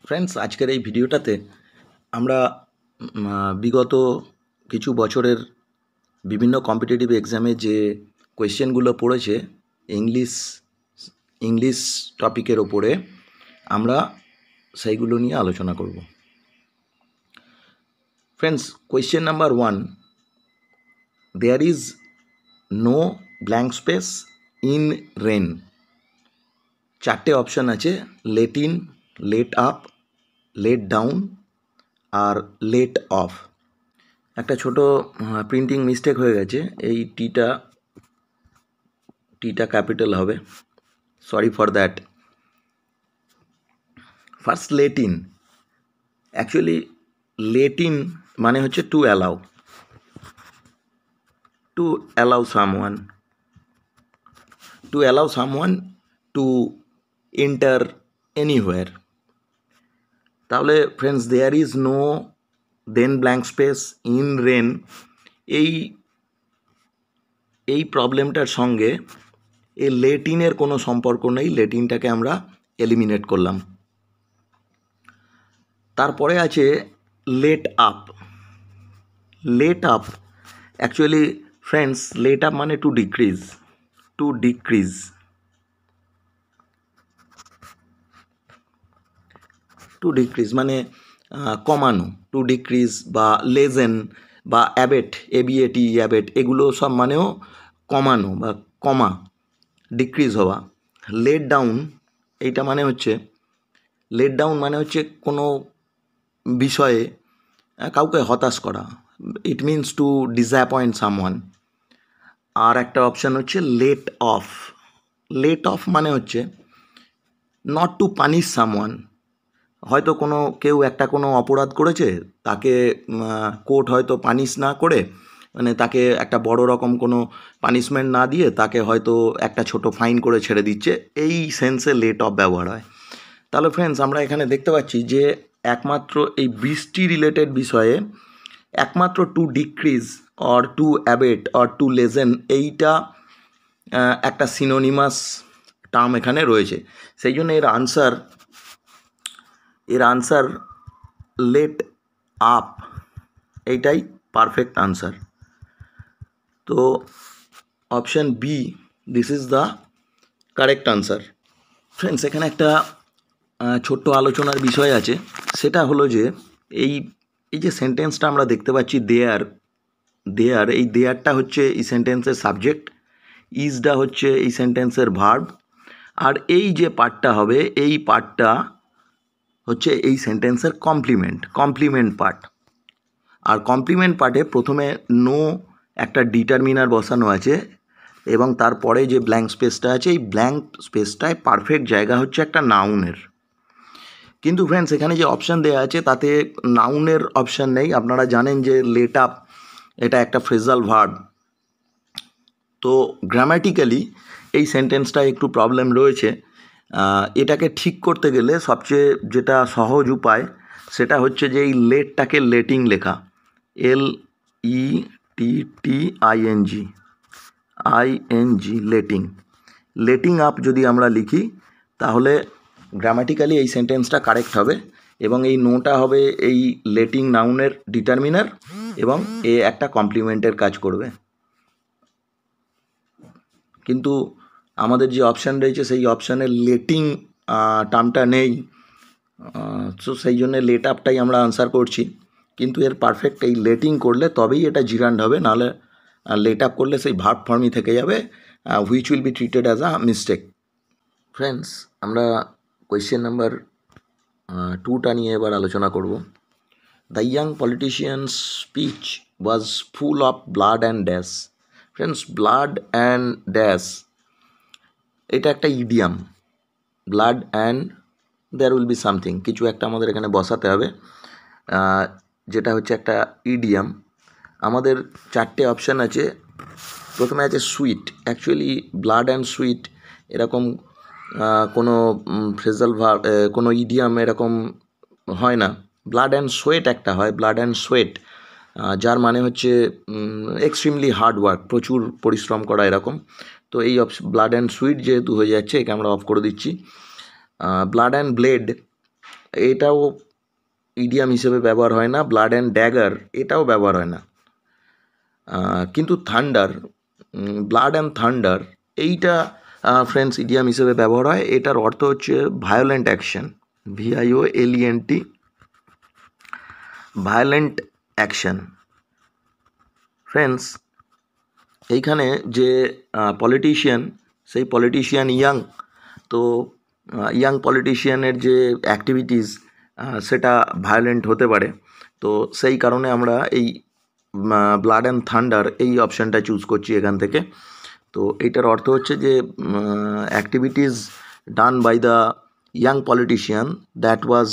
Friends, আজকের এই ভিডিওটাতে আমরা বিগত কিছু বছরের বিভিন্ন কম্পিটিটিভ এক্সামে যে কোয়েশ্চেনগুলো পড়েছে ইংলিশ ইংলিশ টপিকের ওপরে আমরা সেইগুলো নিয়ে আলোচনা করব। Friends, question number 1, there is no blank space in rain. চারটে অপশান আছে: let in, let up, let down আর লেট অফ। একটা ছোট প্রিন্টিং মিস্টেক হয়ে গেছে, এই টিটা ক্যাপিটাল হবে, sorry for that. First, let in. Actually let in মানে হচ্ছে to allow someone to enter anywhere. তাহলে friends, there is no then blank space in rain, এই প্রবলেমটার সঙ্গে এই লেট ইনের কোনো সম্পর্ক নেই। লেট ইনটাকে আমরা এলিমিনেট করলাম। তারপরে আছে let up. Actually friends, let up মানে টু ডিক্রিজ মানে কমানো, টু ডিক্রিজ বা লেজেন বা অ্যাবেট, অ্যাবেট, এগুলো সব মানেও কমানো বা কমা, ডিক্রিজ হওয়া। লেট ডাউন মানে হচ্ছে কোনো বিষয়ে কাউকে হতাশ করা। It means to disappoint someone. আর একটা অপশান হচ্ছে লেট অফ মানে হচ্ছে নট টু পানিশ সামওয়ান। হয়তো কেউ কোনো অপরাধ করেছে, তাকে কোর্ট হয়তো পানিশ না করে, মানে তাকে একটা বড় রকম কোনো পানিশমেন্ট না দিয়ে তাকে হয়তো একটা ছোট ফাইন করে ছেড়ে দিচ্ছে, এই সেন্সে লেট অফ ব্যবহার হয়। তাহলে ফ্রেন্ডস, আমরা এখানে দেখতে পাচ্ছি যে একমাত্র এই বৃষ্টি রিলেটেড বিষয়ে একমাত্র to decrease or to abate or to lessen, এইটা একটা সিনোনিমাস টার্ম এখানে রয়েছে। সেই জন্য এর আনসার লেট আপ, এইটাই পারফেক্ট আনসার। তো option B, this is the correct answer. Friends, এখানে একটা ছোট্ট আলোচনার বিষয় আছে, সেটা হলো যে এই যে সেন্টেন্সটা আমরা দেখতে পাচ্ছি দেয়ার, এই দেয়ারটা হচ্ছে এই সেন্টেন্সের সাবজেক্ট, ইজটা হচ্ছে এই সেন্টেন্সের ভার্ব, আর এই যে পার্টটা হবে এই পার্টটা হচ্ছে এই সেন্টেন্সের কমপ্লিমেন্ট পার্ট। আর কমপ্লিমেন্ট পার্টে প্রথমে নো একটা ডিটারমিনার বসানো আছে, এবং তারপরে যে ব্ল্যাঙ্ক স্পেসটা আছে, এই ব্ল্যাঙ্ক স্পেসটায় পারফেক্ট জায়গা হচ্ছে একটা নাউনের। কিন্তু ফ্রেন্ডস, এখানে যে অপশান দেওয়া আছে তাতে নাউনের অপশান নেই। আপনারা জানেন যে লেট আপ এটা একটা ফ্রেজাল ভার্ব, তো গ্রামাটিক্যালি এই সেন্টেন্সটায় একটু প্রবলেম রয়েছে। এটাকে ঠিক করতে গেলে সবচেয়ে যেটা সহজ উপায় সেটা হচ্ছে যে এই লেটটাকে লেটিং লেখা, LETTING, লেটিং আপ যদি আমরা লিখি তাহলে গ্রামাটিক্যালি এই সেন্টেন্সটা কারেক্ট হবে, এবং এই নোটা হবে এই লেটিং নাউনের ডিটারমিনার, এবং এ একটা কমপ্লিমেন্টের কাজ করবে। কিন্তু আমাদের যে অপশান রয়েছে সেই অপশানে লেটিং টার্মটা নেই, সো সেই জন্য লেট আপটাই আমরা আনসার করছি। কিন্তু এর পারফেক্ট এই লেটিং করলে তবেই এটা জিরান্ড হবে, নাহলে লেট আপ করলে সেই ভার্ব ফর্মই থেকে যাবে, which will be treated as a mistake. Friends, আমরা কোয়েশ্চেন নাম্বার 2টা নিয়ে এবার আলোচনা করব। The young politicians speech was full of blood and dash. Friends, blood and dash এটা একটা idiom. Blood and there will be something, কিছু একটা আমাদের এখানে বসাতে হবে, যেটা হচ্ছে একটা ইডিয়াম। আমাদের চারটে অপশান আছে। প্রথমে আছে sweet. Actually blood and sweet এরকম কোনো ফ্রেজাল ভার্ব, কোনো ইডিয়াম এরকম হয় না। ব্লাড অ্যান্ড সোয়েট একটা হয়, ব্লাড অ্যান্ড সোয়েট, যার মানে হচ্ছে এক্সট্রিমলি হার্ড ওয়ার্ক, প্রচুর পরিশ্রম করা এরকম। তো এই ব্লাড অ্যান্ড সুইট যেহেতু হয়ে যাচ্ছে, একে আমরা অফ করে দিচ্ছি। ব্লাড অ্যান্ড ব্লেড, এটাও ইডিয়াম হিসেবে ব্যবহার হয় না। ব্লাড অ্যান্ড ড্যাগার এটাও ব্যবহার হয় না। কিন্তু থান্ডার, ব্লাড অ্যান্ড থান্ডার এইটা ফ্রেন্ডস ইডিয়াম হিসেবে ব্যবহার হয়। এটার অর্থ হচ্ছে violent action, VIOLENT, violent action. Friends এইখানে যে পলিটিশিয়ান, সেই পলিটিশিয়ান ইয়াং, তো ইয়াং পলিটিশিয়ানের যে অ্যাক্টিভিটিস সেটা ভায়োলেন্ট হতে পারে। তো সেই কারণে আমরা এই ব্লাড অ্যান্ড থান্ডার এই অপশানটা চুজ করছি এখান থেকে। তো এইটার অর্থ হচ্ছে যে activities done by the young politician that was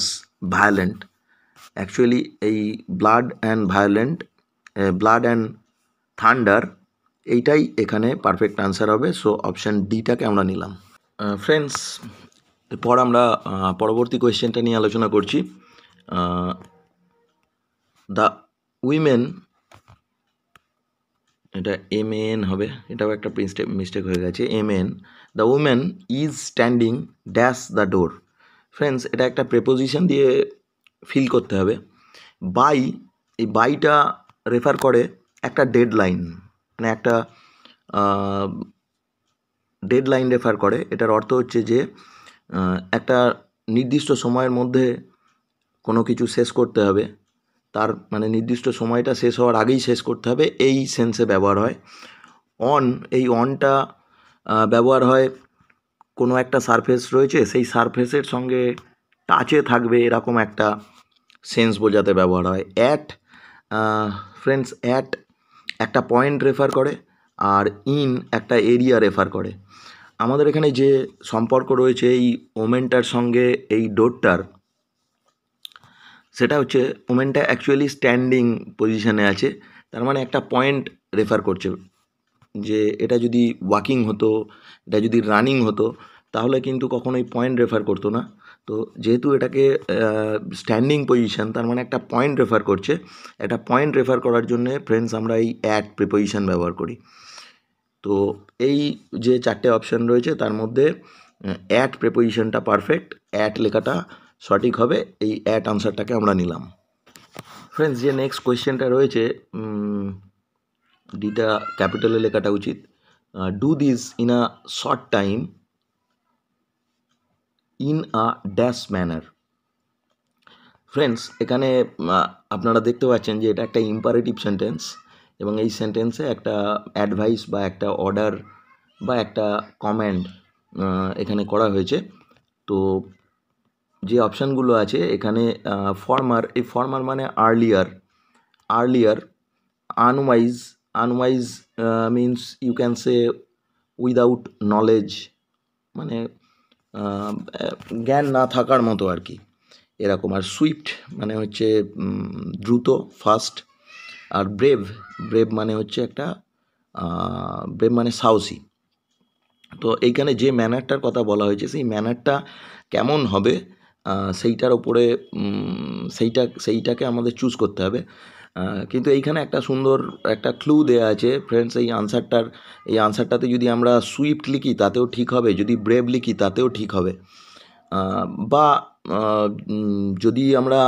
violent. Actually এই ব্লাড অ্যান্ড থান্ডার এইটাই এখানে পারফেক্ট আনসার হবে। সো অপশান ডিটাকে আমরা নিলাম। ফ্রেন্ডস, এরপর আমরা পরবর্তী কোয়েশ্চেনটা নিয়ে আলোচনা করছি। দ্য উইমেন, এটা MAN হবে, এটাও একটা মিস্টেক হয়ে গেছে, MAN। The women is standing dash the door. Friends, এটা একটা প্রেপোজিশন দিয়ে ফিল করতে হবে। বাই, এই বাইটা রেফার করে একটা ডেডলাইন, মানে একটা ডেডলাইন রেফার করে। এটার অর্থ হচ্ছে যে একটা নির্দিষ্ট সময়ের মধ্যে কোনো কিছু শেষ করতে হবে, তার মানে নির্দিষ্ট সময়টা শেষ হওয়ার আগেই শেষ করতে হবে, এই সেন্সে ব্যবহার হয়। অন, এই অনটা ব্যবহার হয় কোনো একটা সারফেস রয়েছে, সেই সারফেসের সঙ্গে টাচে থাকবে এরকম একটা সেন্স বোঝাতে ব্যবহার হয়। অ্যাট, ফ্রেন্ডস, অ্যাট একটা পয়েন্ট রেফার করে, আর ইন একটা এরিয়া রেফার করে। আমাদের এখানে যে সম্পর্ক রয়েছে এই ওমেনটার সঙ্গে এই ডোরটার, সেটা হচ্ছে ওমেনটা অ্যাকচুয়ালি স্ট্যান্ডিং পজিশানে আছে, তার মানে একটা পয়েন্ট রেফার করছে। যে এটা যদি ওয়াকিং হতো, এটা যদি রানিং হতো, তাহলে কিন্তু কখনোই পয়েন্ট রেফার করতো না। তো যেহেতু এটাকে স্ট্যান্ডিং পজিশান, তার মানে একটা পয়েন্ট রেফার করছে। একটা পয়েন্ট রেফার করার জন্যে ফ্রেন্ডস আমরা এই অ্যাট প্রিপোজিশন ব্যবহার করি। তো এই যে চারটে অপশান রয়েছে তার মধ্যে অ্যাট প্রিপোজিশনটা পারফেক্ট, অ্যাট লেখাটা সঠিক হবে। এই অ্যাট আনসারটাকে আমরা নিলাম। ফ্রেন্ডস, যে নেক্সট কোয়েশ্চেনটা রয়েছে, ডিটা ক্যাপিটালে লেখাটা উচিত। Do this in a short time in a dash manner. Friends, এখানে আপনারা দেখতে পাচ্ছেন যে এটা একটা ইম্পারেটিভ সেন্টেন্স, এবং এই সেন্টেন্সে একটা অ্যাডভাইস বা একটা অর্ডার বা একটা কমেন্ড এখানে করা হয়েছে। তো যে অপশানগুলো আছে এখানে ফর্মার, এই ফর্মার মানে earlier, unwise means you can say without knowledge, মানে জ্ঞান না থাকার মতো আর কি, এরকম। আর সুইফট মানে হচ্ছে দ্রুত, ফাস্ট। আর ব্রেভ মানে হচ্ছে একটা ব্রেভ মানে সাহসী। তো এইখানে যে ম্যানারটার কথা বলা হয়েছে, সেই ম্যানারটা কেমন হবে সেইটার ওপরে সেইটাকে আমাদের চুজ করতে হবে। কিন্তু এইখানে একটা সুন্দর একটা ক্লু দেওয়া আছে ফ্রেন্ডস। এই আনসারটাতে যদি আমরা সুইফট লিখি তাতেও ঠিক হবে, যদি ব্রেভ লিখি তাতেও ঠিক হবে, বা যদি আমরা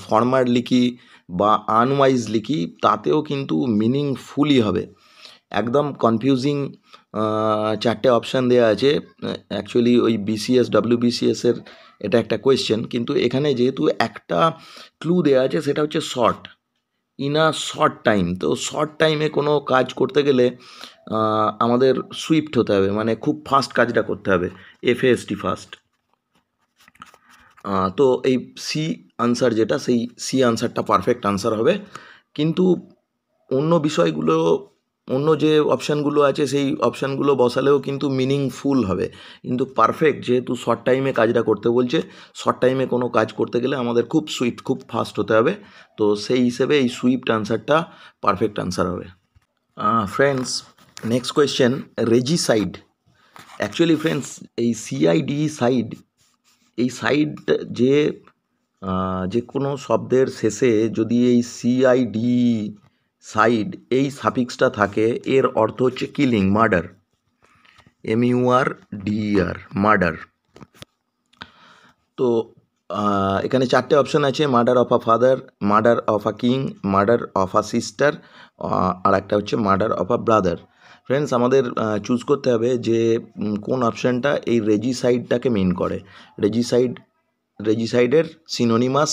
ফর্মার লিখি বা আনওয়াইজ লিখি তাতেও কিন্তু মিনিংফুলই হবে। একদম কনফিউজিং চারটে অপশান দেওয়া আছে। অ্যাকচুয়ালি ওই WBCS-এর এটা একটা কোয়েশ্চেন, কিন্তু এখানে যেহেতু একটা ক্লু দেওয়া আছে সেটা হচ্ছে short, in a short time. তো শর্ট টাইমে কোনো কাজ করতে গেলে আমাদের সুইফট হতে হবে, মানে খুব ফাস্ট কাজটা করতে হবে, FAST, ফাস্ট। তো এই সি আনসার যেটা, সেই সি আনসারটা পারফেক্ট আনসার হবে। কিন্তু অন্য যে অপশানগুলো আছে সেই অপশানগুলো বসালেও কিন্তু মিনিংফুল হবে, কিন্তু পারফেক্ট যেহেতু শর্ট টাইমে কাজটা করতে বলছে, শর্ট টাইমে কোনো কাজ করতে গেলে আমাদের খুব সুইফট, খুব ফাস্ট হতে হবে। তো সেই হিসেবে এই সুইফট আনসারটা পারফেক্ট আনসার হবে। Friends, next question, রেজিসাইড। Actually friends, এই CID সাইড, এই সাইড যে কোনো শব্দের শেষে যদি এই CID সাইড এই সাফিক্সটা থাকে, এর অর্থ হচ্ছে কিলিং, মার্ডার, MURDER, মার্ডার। তো এখানে 4টে অপশন আছে, murder of a father, murder of a king, murder of a sister, আর একটা হচ্ছে murder of a brother. Friends, আমাদের চুজ করতে হবে যে কোন অপশানটা এই রেজিসাইডটাকে মেন করে, রেজিসাইডের সিনোনিমাস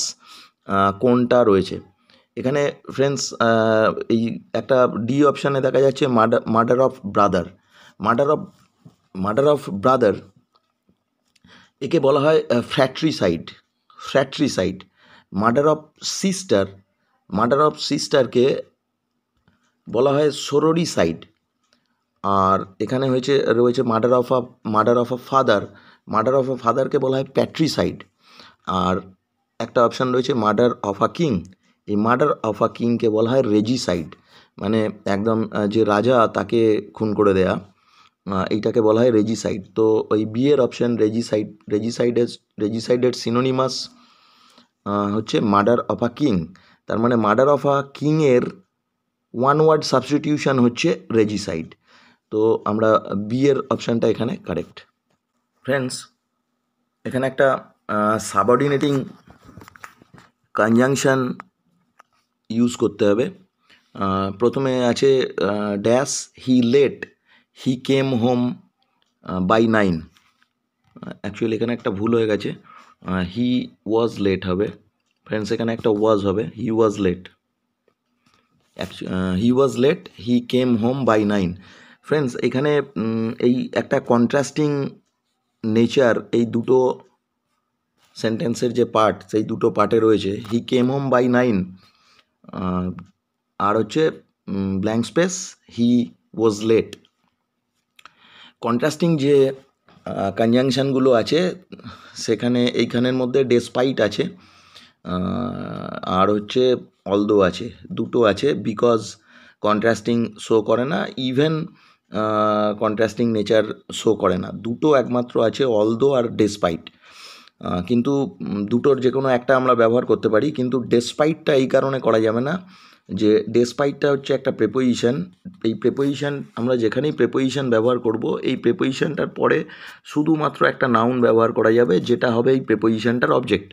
কোনটা রয়েছে। এখানে ফ্রেন্ডস এই একটা ডি অপশানে দেখা যাচ্ছে murder of brother. Murder of brother একে বলা হয় ফ্র্যাট্রিসাইড। মার্ডার অফ সিস্টারকে বলা হয় সোরোরিসাইড। আর এখানে রয়েছে মার্ডার অফ আ ফাদারকে বলা হয় প্যাট্রিসাইড। আর একটা অপশান রয়েছে মার্ডার অফ আ কিং। এই মার্ডার অফ আ কিংকে বলা হয় রেজিসাইড, মানে একদম যে রাজা তাকে খুন করে দেয়া, এইটাকে বলা হয় রেজিসাইড। তো ওই বি এর অপশান রেজিসাইডের সিনোনিমাস হচ্ছে মার্ডার অফ আ কিং। তার মানে মার্ডার অফ আ কিংয়ের ওয়ান ওয়ার্ড সাবস্টিটিউশন হচ্ছে রেজিসাইড। তো আমরা বি এর অপশানটা এখানে কারেক্ট। ফ্রেন্ডস, এখানে একটা সাবঅর্ডিনেটিং কনজাংশন ইউজ করতে হবে। প্রথমে আছে dash he came home by 9। Actually এখানে একটা ভুল হয়ে গেছে, হি ওয়াজ লেট হবে। ফ্রেন্ডস, এখানে একটা ওয়াজ হবে, he was late, he came home by 9। Friends, এখানে এই একটা কন্ট্রাস্টিং নেচার এই দুটো সেন্টেন্সের যে পার্ট, সেই দুটো পার্টে রয়েছে। হি কেম হোম বাই 9 আর হচ্ছে blank space he was late. Contrasting যে কনজাংশনগুলো আছে সেখানে এইখানের মধ্যে ডেসপাইট আছে, আর হচ্ছে অলদো আছে, দুটো আছে। বিকজ কন্ট্রাস্টিং শো করে না, ইভেন কন্ট্রাস্টিং নেচার শো করে না, দুটো একমাত্র আছে অলদো আর ডেসপাইট। কিন্তু দুটোর যে কোনো একটা আমরা ব্যবহার করতে পারি, কিন্তু ডেসপাইটটা এই কারণে করা যাবে না যে ডেসপাইটটা হচ্ছে একটা প্রেপোজিশন। এই প্রেপোজিশন আমরা যেখানেই প্রেপোজিশন ব্যবহার করব, এই প্রেপোজিশনটার পরে শুধুমাত্র একটা নাউন ব্যবহার করা যাবে, যেটা হবে এই প্রেপোজিশনটার অবজেক্ট।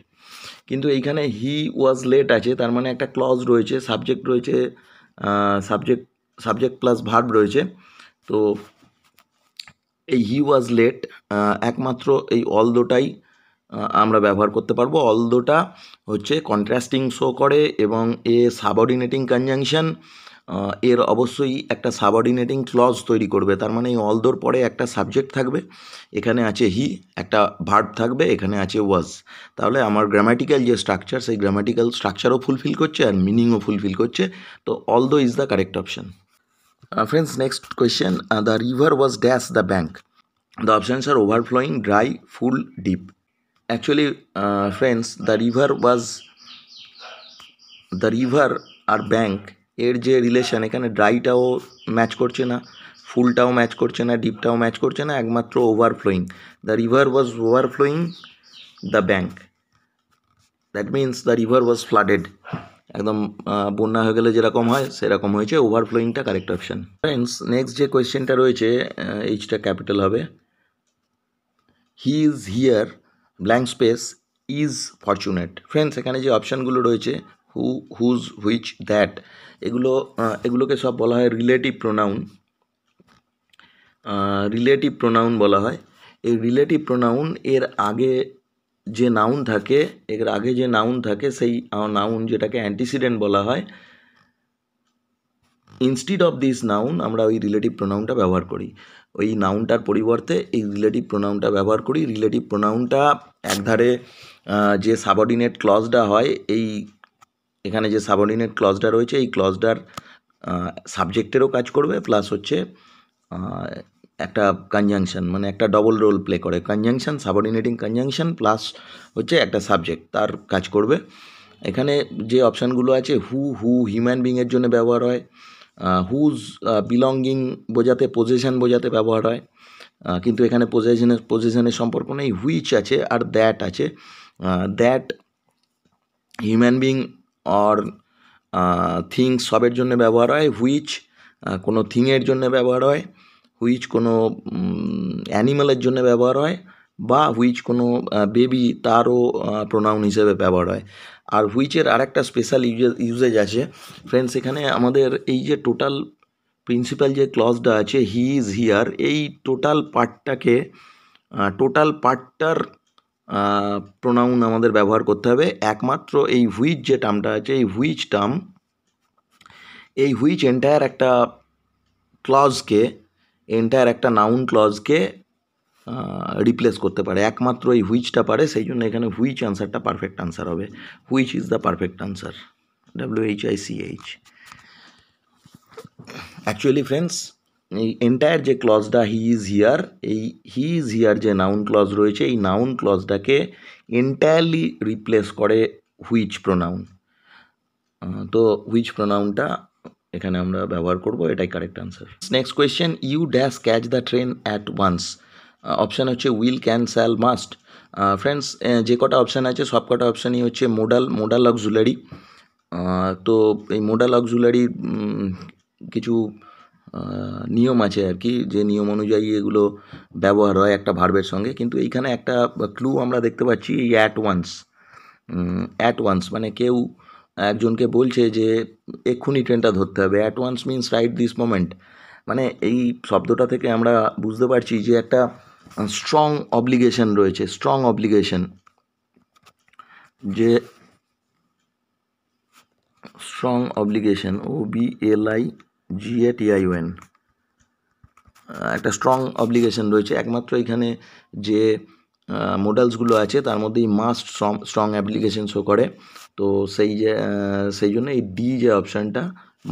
কিন্তু এইখানে হি ওয়াজ লেট আছে, তার মানে একটা ক্লজ রয়েছে, সাবজেক্ট রয়েছে, সাবজেক্ট প্লাস ভার্ব রয়েছে। তো এই হি ওয়াজ লেট একমাত্র এই অলদোটাই আমরা ব্যবহার করতে পারবো। অলদোটা হচ্ছে কন্ট্রাস্টিং শো করে এবং এ সাবঅর্ডিনেটিং কনজাংশন, এর অবশ্যই একটা সাবঅর্ডিনেটিং ক্লজ তৈরি করবে। তার মানে এই অলদোর পরে একটা সাবজেক্ট থাকবে, এখানে আছে হি, একটা ভার্ব থাকবে, এখানে আছে ওয়াজ। তাহলে আমার গ্রামাটিক্যাল যে স্ট্রাকচার, সেই গ্রামাটিক্যাল স্ট্রাকচারও ফুলফিল করছে আর মিনিংও ফুলফিল করছে। তো although is the correct option. Friends, next question. The river was dash the bank. The options are overflowing, dry, full, deep. Actually, friends, the river আর ব্যাঙ্ক এর যে relation, এখানে ড্রাইটাও match করছে না, ফুলটাও match করছে না, ডিপটাও ম্যাচ করছে না, একমাত্র overflowing. The river was overflowing the bank, that means the river was flooded. একদম বন্যা হয়ে গেলে যেরকম হয় সেরকম হয়েছে, ওভারফ্লোয়িংটা কারেক্ট অপশান। ফ্রেন্ডস, নেক্সট যে কোয়েশ্চেনটা রয়েছে, এইচটা ক্যাপিটাল হবে। হি is here blank space is fortunate. Friends, এখানে যে অপশানগুলো রয়েছে হু, হুজ, হুইচ, দ্যাট, এগুলোকে সব বলা হয় রিলেটিভ প্রোনাউন বলা হয়। এই রিলেটিভ প্রোনাউন এর আগে যে নাউন থাকে, সেই নাউন যেটাকে অ্যান্টিসিডেন্ট বলা হয়, ইনস্টিড অফ দিস নাউন আমরা ওই রিলেটিভ প্রোনাউনটা ব্যবহার করি। ওই নাউনটার পরিবর্তে এই রিলেটিভ প্রোনাউনটা ব্যবহার করি। রিলেটিভ প্রোনাউনটা একধারে যে সাবঅর্ডিনেট ক্লজটা হয়, এখানে যে সাবঅর্ডিনেট ক্লজটা রয়েছে, এই ক্লজটার সাবজেক্টেরও কাজ করবে, প্লাস হচ্ছে একটা কনজাংশন, মানে একটা ডবল রোল প্লে করে। কনজাংশন, সাবঅর্ডিনেটিং কনজাংশন প্লাস হচ্ছে একটা সাবজেক্ট, তার কাজ করবে। এখানে যে অপশানগুলো আছে, হু হিউম্যান বিংয়ের জন্য ব্যবহার হয়, হুজ বিলঙ্গিং বোঝাতে, পজেশন বোঝাতে ব্যবহার হয়, কিন্তু এখানে পজেশনের সম্পর্ক নেই। হুইচ আছে আর দ্যাট আছে। That human being or things সবের জন্য ব্যবহার হয়। হুইচ কোনো থিংয়ের জন্য ব্যবহার হয়। হুইচ কোনো অ্যানিম্যালের জন্য ব্যবহার হয়। বা হুইচ কোনো বেবি তারও প্রোনাউন হিসেবে ব্যবহার হয়। আর হুইচের আরেকটা স্পেশাল ইউজেজ আছে ফ্রেন্ডস, এখানে আমাদের এই যে টোটাল প্রিন্সিপাল যে ক্লজটা আছে হি ইজ হিয়ার, এই টোটাল পার্টটার প্রোনাউন আমাদের ব্যবহার করতে হবে। একমাত্র এই হুইচ যে টার্মটা আছে, এই হুইচ এন্টায়ার একটা ক্লজকে, একটা নাউন ক্লজকে রিপ্লেস করতে পারে, একমাত্র এই হুইচটা পারে। সেই জন্য এখানে হুইচ আনসারটা পারফেক্ট আনসার হবে। Which is the perfect answer, WHICH। Actually friends, এই এন্টায়ার যে ক্লজটা হি ইজ হিয়ার, এই হি ইজ হিয়ার যে নাউন ক্লজ রয়েছে, এই নাউন ক্লজটাকে এন্টায়ারলি রিপ্লেস করে হুইচ প্রোনাউন। তো হুইচ প্রোনাউনটা এখানে আমরা ব্যবহার করব, এটাই correct answer. Next question, you dash catch the train at once. Option হচ্ছে will, can, shall, must. Friends, যে কটা অপশান আছে সব কটা অপশানই হচ্ছে মোডাল অক্সিলারি। তো এই মোডাল অক্সিলারির কিছু নিয়ম আছে আর কি, যে নিয়ম অনুযায়ী এগুলো ব্যবহার হয় একটা ভার্বের সঙ্গে। কিন্তু এইখানে একটা ক্লু আমরা দেখতে পাচ্ছি, এই অ্যাট ওয়ান্স মানে কেউ একজনকে বলছে যে এক্ষুনি ট্রেনটা ধরতে হবে। At once means right this moment. মানে এই শব্দটা থেকে আমরা বুঝতে পারছি যে একটা স্ট্রং অব্লিগেশন রয়েছে, যে স্ট্রং অব্লিগেশন, OBLIGATION, একটা স্ট্রং অব্লিগেশন রয়েছে। একমাত্র এখানে যে মডেলসগুলো আছে তার মধ্যেই মাস্ট স্ট্রং অ্যাপ্লিকেশন শো করে। তো সেই জন্য এই ডি যে অপশানটা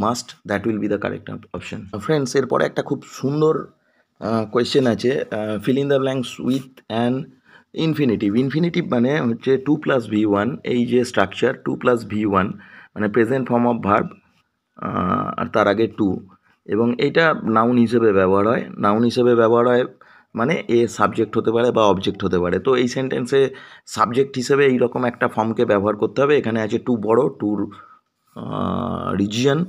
must, that will be the correct option. Friends, এরপরে একটা খুব সুন্দর কোয়েশ্চেন আছে, fill in the blanks with an infinitive মানে হচ্ছে 2+V1, এই যে স্ট্রাকচার 2+V1 মানে প্রেজেন্ট ফর্ম অফ ভার্ব, আর তার আগে টু, এবং এইটা নাউন হিসেবে ব্যবহার হয়। মানে এ সাবজেক্ট হতে পারে বা অবজেক্ট হতে পারে। তো এই সেন্টেন্সে সাবজেক্ট হিসেবে এইরকম একটা ফর্মকে ব্যবহার করতে হবে। এখানে আছে টু বড়, টু রিজিয়ন।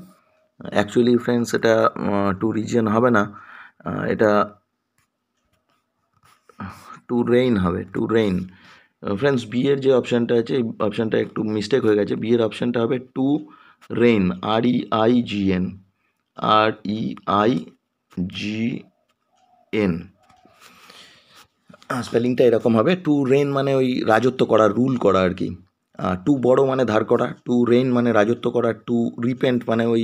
অ্যাকচুয়ালি ফ্রেন্ডস, এটা টু রিজিয়ন হবে না, এটা টু রেইন হবে, টু রেইন। ফ্রেন্ডস, বি এর যে অপশানটা আছে, এই অপশানটা একটু মিস্টেক হয়ে গেছে। বি এর অপশানটা হবে টু রেইন, REIGN, REIGN। স্পেলিংটা এরকম হবে। টু রেইন মানে ওই রাজত্ব করা, রুল করা আর কি। টু বড় মানে ধার করা, টু রেইন মানে রাজত্ব করা, টু রিপেন্ট মানে ওই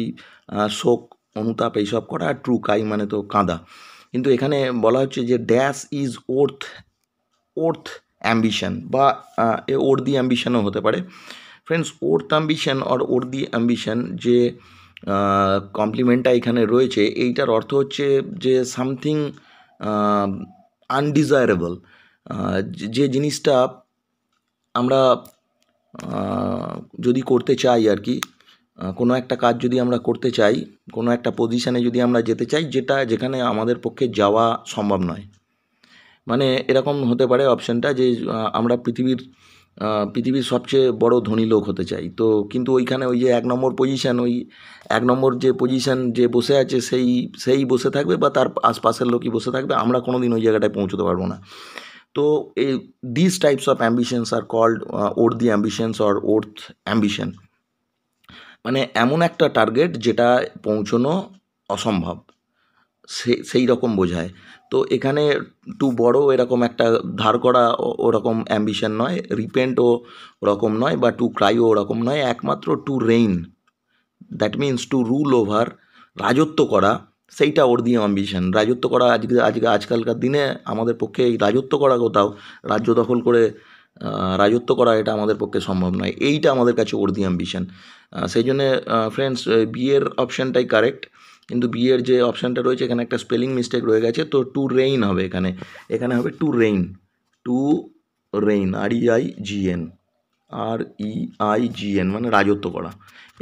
শোক অনুতাপ এইসব করা, আর ট্রু কাই মানে তো কাঁদা। কিন্তু এখানে বলা হচ্ছে যে ড্যাশ ইজ ওর্থ অ্যাম্বিশন, বা ওর্দি অ্যাম্বিশনও হতে পারে। ফ্রেন্ডস, ওর্থ অ্যাম্বিশন আর ওর্দি অ্যাম্বিশন যে কমপ্লিমেন্টটা এখানে রয়েছে, এইটার অর্থ হচ্ছে যে সামথিং আনডিজায়ারেবল, যে জিনিসটা আমরা যদি করতে চাই আর কি, কোনো একটা কাজ যদি আমরা করতে চাই, কোনো একটা পজিশানে যদি আমরা যেতে চাই, যেখানে আমাদের পক্ষে যাওয়া সম্ভব নয়। মানে এরকম হতে পারে অপশানটা যে আমরা পৃথিবীর সবচেয়ে বড় ধনী লোক হতে চাই, তো কিন্তু ওইখানে ওই যে 1 নম্বর পজিশান, ওই 1 নম্বর যে পজিশান যে বসে আছে সেই বসে থাকবে, বা তার আশপাশের লোকই বসে থাকবে, আমরা কোনো দিন ওই জায়গাটায় পৌঁছতে পারবো না। তো এই this types of ambitions are called worthy ambitions or worth ambition. মানে এমন একটা টার্গেট যেটা পৌঁছনো অসম্ভব, সেই রকম বোঝায়। তো এখানে টু বড় এরকম একটা ধার করা ওরকম অ্যাম্বিশন নয়, রিপেন্টও ওরকম নয়, বা টু ক্রাইও ওরকম নয়। একমাত্র to reign, that means to rule over, রাজত্ব করা, সেইটা ওর দিয়ে অ্যাম্বিশন। রাজত্ব করা আজকালকার দিনে আমাদের পক্ষে এই রাজত্ব করা, কোথাও রাজ্য দখল করে রাজত্ব করা, এটা আমাদের পক্ষে সম্ভব নয়। এইটা আমাদের কাছে ওর দিয়ে অ্যাম্বিশন। সেই জন্যে ফ্রেন্ডস, বিয়ের অপশানটাই কারেক্ট। কিন্তু বিয়ের যে অপশানটা রয়েছে এখানে একটা স্পেলিং মিস্টেক রয়ে গেছে। তো টু রেইন হবে এখানে হবে টু রেইন, REIGN মানে রাজত্ব করা।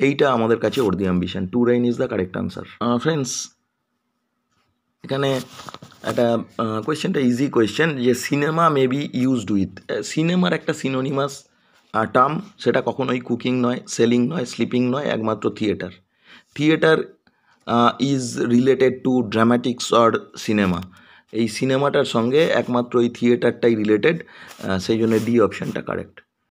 এইটা আমাদের কাছে or the ambition. To rain is the correct answer. Friends, এখানে একটা কোয়েশ্চেনটা ইজি কোয়েশ্চেন, যে cinema may be used with. সিনেমার একটা সিনোনিমাস টার্ম, সেটা কখনোই কুকিং নয়, সেলিং নয়, স্লিপিং নয়, একমাত্র theatre is related to ড্রামাটিক্স or cinema. এই সিনেমাটার সঙ্গে একমাত্র এই থিয়েটারটাই রিলেটেড, সেই জন্য ডি অপশানটা কারেক্ট।